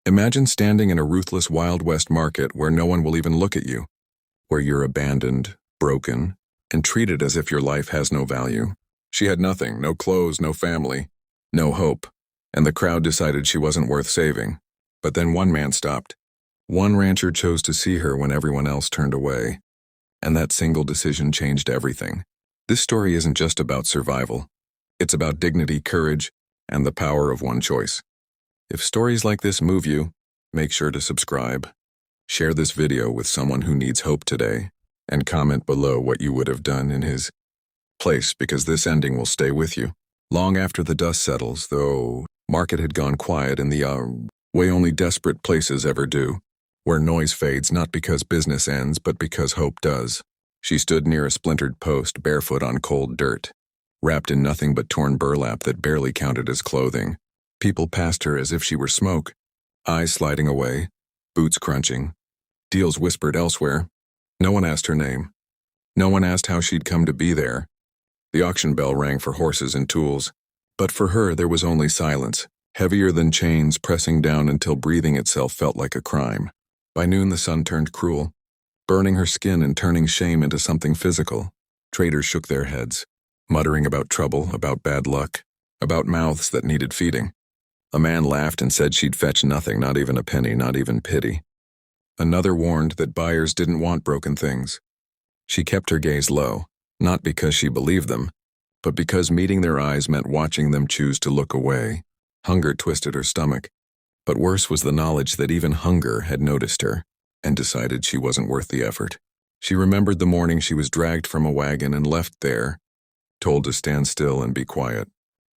Imagine standing in a ruthless Wild West market where no one will even look at you, where you're abandoned, broken, and treated as if your life has no value. She had nothing, no clothes, no family, no hope, and the crowd decided she wasn't worth saving. But then one man stopped. One rancher chose to see her when everyone else turned away, and that single decision changed everything. This story isn't just about survival. It's about dignity, courage, and the power of one choice. If stories like this move you, make sure to subscribe, share this video with someone who needs hope today, and comment below what you would have done in his place, because this ending will stay with you. Long after the dust settles, though, market had gone quiet in the way only desperate places ever do, where noise fades not because business ends but because hope does. She stood near a splintered post, barefoot on cold dirt, wrapped in nothing but torn burlap that barely counted as clothing. People passed her as if she were smoke, eyes sliding away, boots crunching, deals whispered elsewhere. No one asked her name. No one asked how she'd come to be there. The auction bell rang for horses and tools, but for her there was only silence, heavier than chains pressing down until breathing itself felt like a crime. By noon the sun turned cruel, burning her skin and turning shame into something physical. Traders shook their heads, muttering about trouble, about bad luck, about mouths that needed feeding. A man laughed and said she'd fetch nothing, not even a penny, not even pity. Another warned that buyers didn't want broken things. She kept her gaze low, not because she believed them, but because meeting their eyes meant watching them choose to look away. Hunger twisted her stomach, but worse was the knowledge that even hunger had noticed her and decided she wasn't worth the effort. She remembered the morning she was dragged from a wagon and left there, told to stand still and be quiet.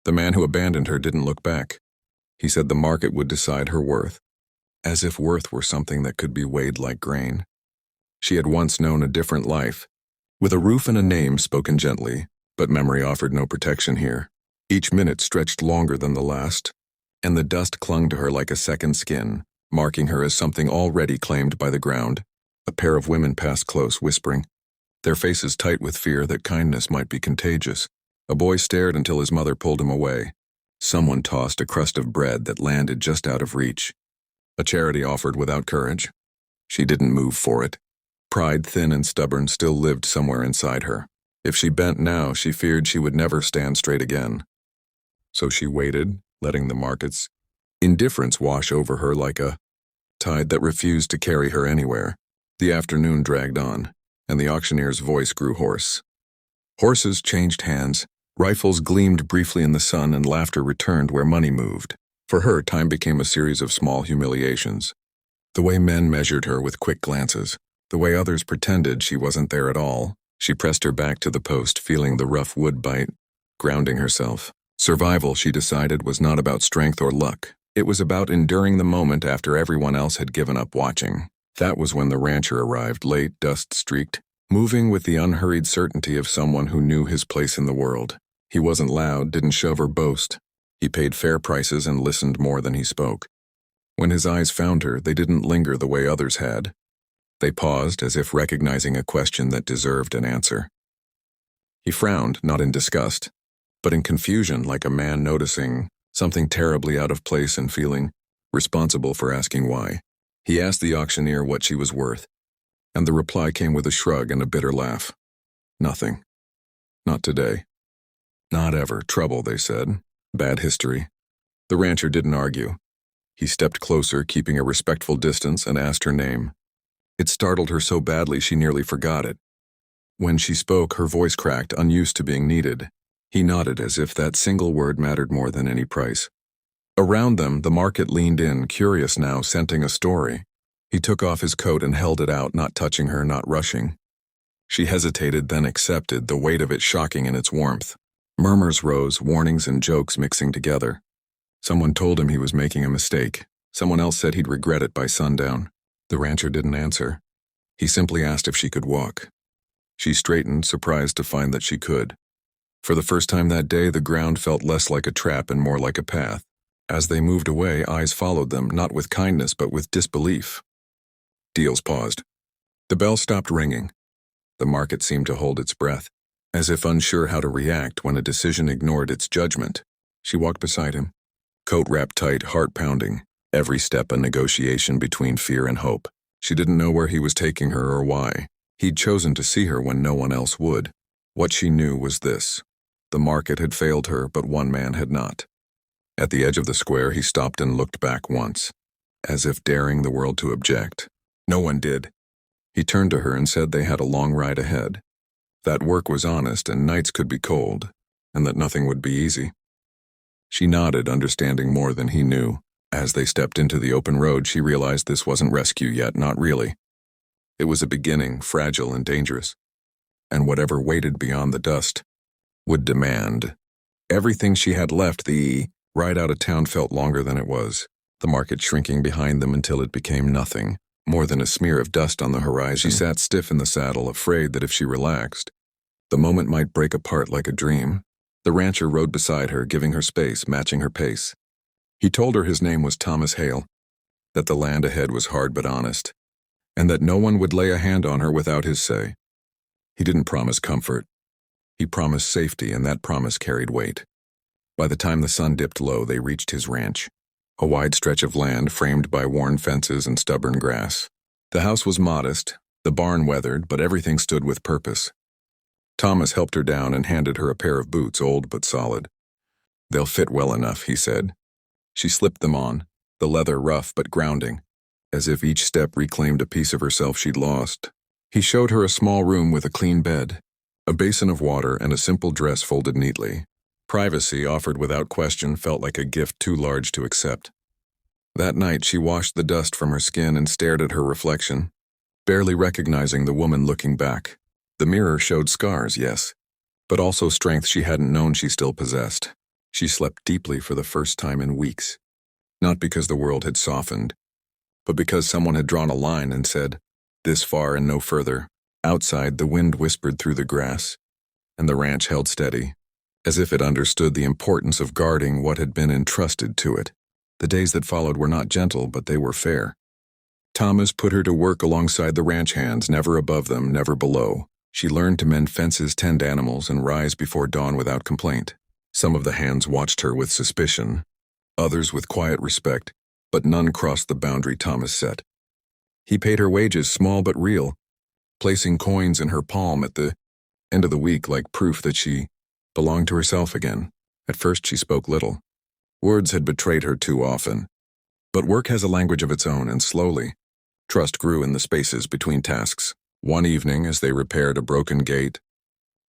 The man who abandoned her didn't look back. He said the market would decide her worth, as if worth were something that could be weighed like grain. She had once known a different life, with a roof and a name spoken gently, but memory offered no protection here. Each minute stretched longer than the last, and the dust clung to her like a second skin, marking her as something already claimed by the ground. A pair of women passed close, whispering, their faces tight with fear that kindness might be contagious. A boy stared until his mother pulled him away. Someone tossed a crust of bread that landed just out of reach. A charity offered without courage. She didn't move for it. Pride, thin and stubborn, still lived somewhere inside her. If she bent now, she feared she would never stand straight again. So she waited, letting the market's indifference wash over her like a tide that refused to carry her anywhere. The afternoon dragged on, and the auctioneer's voice grew hoarse. Horses changed hands. Rifles gleamed briefly in the sun, and laughter returned where money moved. For her, time became a series of small humiliations. The way men measured her with quick glances, the way others pretended she wasn't there at all. She pressed her back to the post, feeling the rough wood bite, grounding herself. Survival, she decided, was not about strength or luck. It was about enduring the moment after everyone else had given up watching. That was when the rancher arrived, late, dust-streaked, moving with the unhurried certainty of someone who knew his place in the world. He wasn't loud, didn't shove or boast. He paid fair prices and listened more than he spoke. When his eyes found her, they didn't linger the way others had. They paused, as if recognizing a question that deserved an answer. He frowned, not in disgust, but in confusion, like a man noticing something terribly out of place and feeling responsible for asking why. He asked the auctioneer what she was worth, and the reply came with a shrug and a bitter laugh. Nothing. Not today. Not ever. Trouble, they said. Bad history. The rancher didn't argue. He stepped closer, keeping a respectful distance, and asked her name. It startled her so badly she nearly forgot it. When she spoke, her voice cracked, unused to being needed. He nodded as if that single word mattered more than any price. Around them, the market leaned in, curious now, scenting a story. He took off his coat and held it out, not touching her, not rushing. She hesitated, then accepted, the weight of it shocking in its warmth. Murmurs rose, warnings and jokes mixing together. Someone told him he was making a mistake. Someone else said he'd regret it by sundown. The rancher didn't answer. He simply asked if she could walk. She straightened, surprised to find that she could. For the first time that day, the ground felt less like a trap and more like a path. As they moved away, eyes followed them, not with kindness but with disbelief. Deals paused. The bell stopped ringing. The market seemed to hold its breath, as if unsure how to react when a decision ignored its judgment. She walked beside him, coat wrapped tight, heart pounding. Every step a negotiation between fear and hope. She didn't know where he was taking her or why. He'd chosen to see her when no one else would. What she knew was this. The market had failed her, but one man had not. At the edge of the square, he stopped and looked back once, as if daring the world to object. No one did. He turned to her and said they had a long ride ahead, that work was honest and nights could be cold, and that nothing would be easy. She nodded, understanding more than he knew. As they stepped into the open road, she realized this wasn't rescue yet, not really. It was a beginning, fragile and dangerous, and whatever waited beyond the dust would demand. Everything she had left, the ride out of town felt longer than it was, the market shrinking behind them until it became nothing, more than a smear of dust on the horizon. She sat stiff in the saddle, afraid that if she relaxed, the moment might break apart like a dream. The rancher rode beside her, giving her space, matching her pace. He told her his name was Thomas Hale, that the land ahead was hard but honest, and that no one would lay a hand on her without his say. He didn't promise comfort. He promised safety, and that promise carried weight. By the time the sun dipped low, they reached his ranch, a wide stretch of land framed by worn fences and stubborn grass. The house was modest, the barn weathered, but everything stood with purpose. Thomas helped her down and handed her a pair of boots, old but solid. "They'll fit well enough," he said. She slipped them on, the leather rough but grounding, as if each step reclaimed a piece of herself she'd lost. He showed her a small room with a clean bed, a basin of water, and a simple dress folded neatly. Privacy, offered without question, felt like a gift too large to accept. That night she washed the dust from her skin and stared at her reflection, barely recognizing the woman looking back. The mirror showed scars, yes, but also strength she hadn't known she still possessed. She slept deeply for the first time in weeks, not because the world had softened, but because someone had drawn a line and said, "This far and no further." Outside, the wind whispered through the grass, and the ranch held steady, as if it understood the importance of guarding what had been entrusted to it. The days that followed were not gentle, but they were fair. Thomas put her to work alongside the ranch hands, never above them, never below. She learned to mend fences, tend animals, and rise before dawn without complaint. Some of the hands watched her with suspicion, others with quiet respect, but none crossed the boundary Thomas set. He paid her wages, small but real, placing coins in her palm at the end of the week like proof that she belonged to herself again. At first she spoke little. Words had betrayed her too often. But work has a language of its own, and slowly, trust grew in the spaces between tasks. One evening, as they repaired a broken gate,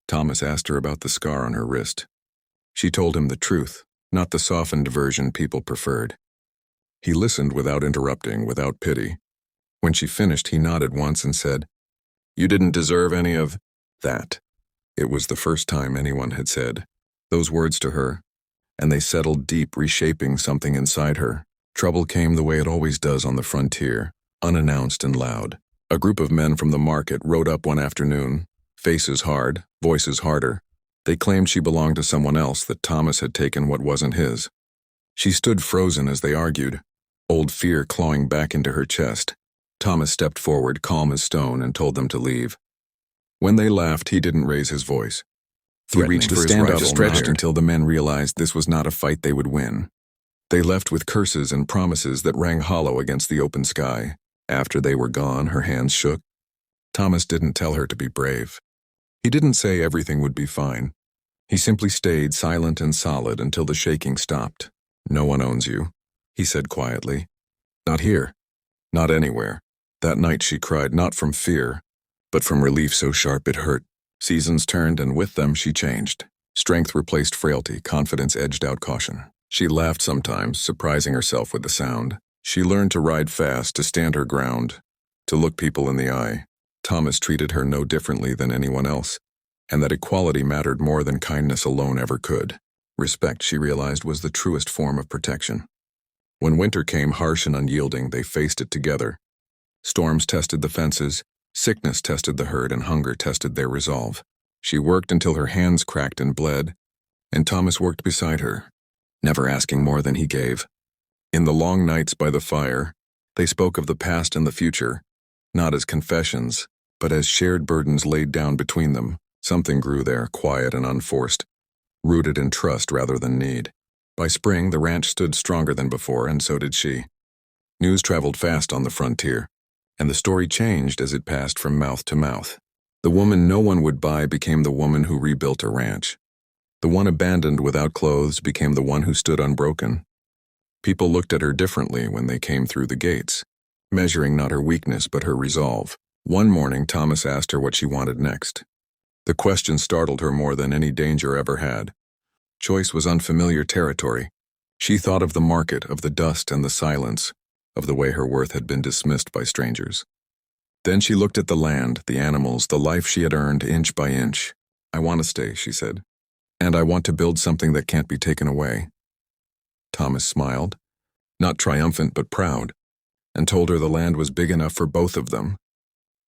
Thomas asked her about the scar on her wrist. She told him the truth, not the softened version people preferred. He listened without interrupting, without pity. When she finished, he nodded once and said, "You didn't deserve any of that." It was the first time anyone had said those words to her, and they settled deep, reshaping something inside her. Trouble came the way it always does on the frontier, unannounced and loud. A group of men from the market rode up one afternoon, faces hard, voices harder. They claimed she belonged to someone else, that Thomas had taken what wasn't his. She stood frozen as they argued, old fear clawing back into her chest. Thomas stepped forward, calm as stone, and told them to leave. When they laughed, he didn't raise his voice. He reached for his rifle, stretched until the men realized this was not a fight they would win. They left with curses and promises that rang hollow against the open sky. After they were gone, her hands shook. Thomas didn't tell her to be brave. He didn't say everything would be fine. He simply stayed silent and solid until the shaking stopped. "No one owns you," he said quietly. "Not here. Not anywhere." That night she cried, not from fear, but from relief so sharp it hurt. Seasons turned, and with them she changed. Strength replaced frailty, confidence edged out caution. She laughed sometimes, surprising herself with the sound. She learned to ride fast, to stand her ground, to look people in the eye. Thomas treated her no differently than anyone else, and that equality mattered more than kindness alone ever could. Respect, she realized, was the truest form of protection. When winter came, harsh and unyielding, they faced it together. Storms tested the fences, sickness tested the herd, and hunger tested their resolve. She worked until her hands cracked and bled, and Thomas worked beside her, never asking more than he gave. In the long nights by the fire, they spoke of the past and the future, not as confessions, but as shared burdens laid down between them. Something grew there, quiet and unforced, rooted in trust rather than need. By spring, the ranch stood stronger than before, and so did she. News traveled fast on the frontier, and the story changed as it passed from mouth to mouth. The woman no one would buy became the woman who rebuilt a ranch. The one abandoned without clothes became the one who stood unbroken. People looked at her differently when they came through the gates, measuring not her weakness but her resolve. One morning, Thomas asked her what she wanted next. The question startled her more than any danger ever had. Choice was unfamiliar territory. She thought of the market, of the dust and the silence, of the way her worth had been dismissed by strangers. Then she looked at the land, the animals, the life she had earned inch by inch. "I want to stay," she said. "And I want to build something that can't be taken away." Thomas smiled, not triumphant but proud, and told her the land was big enough for both of them.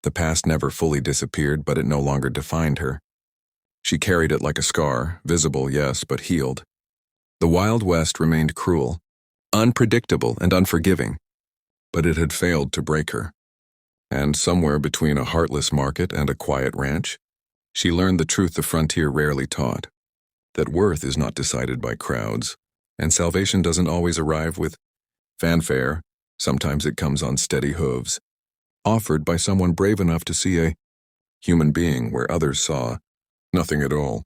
The past never fully disappeared, but it no longer defined her. She carried it like a scar, visible, yes, but healed. The Wild West remained cruel, unpredictable and unforgiving, but it had failed to break her. And somewhere between a heartless market and a quiet ranch, she learned the truth the frontier rarely taught, that worth is not decided by crowds, and salvation doesn't always arrive with fanfare. Sometimes it comes on steady hooves, offered by someone brave enough to see a human being where others saw nothing at all.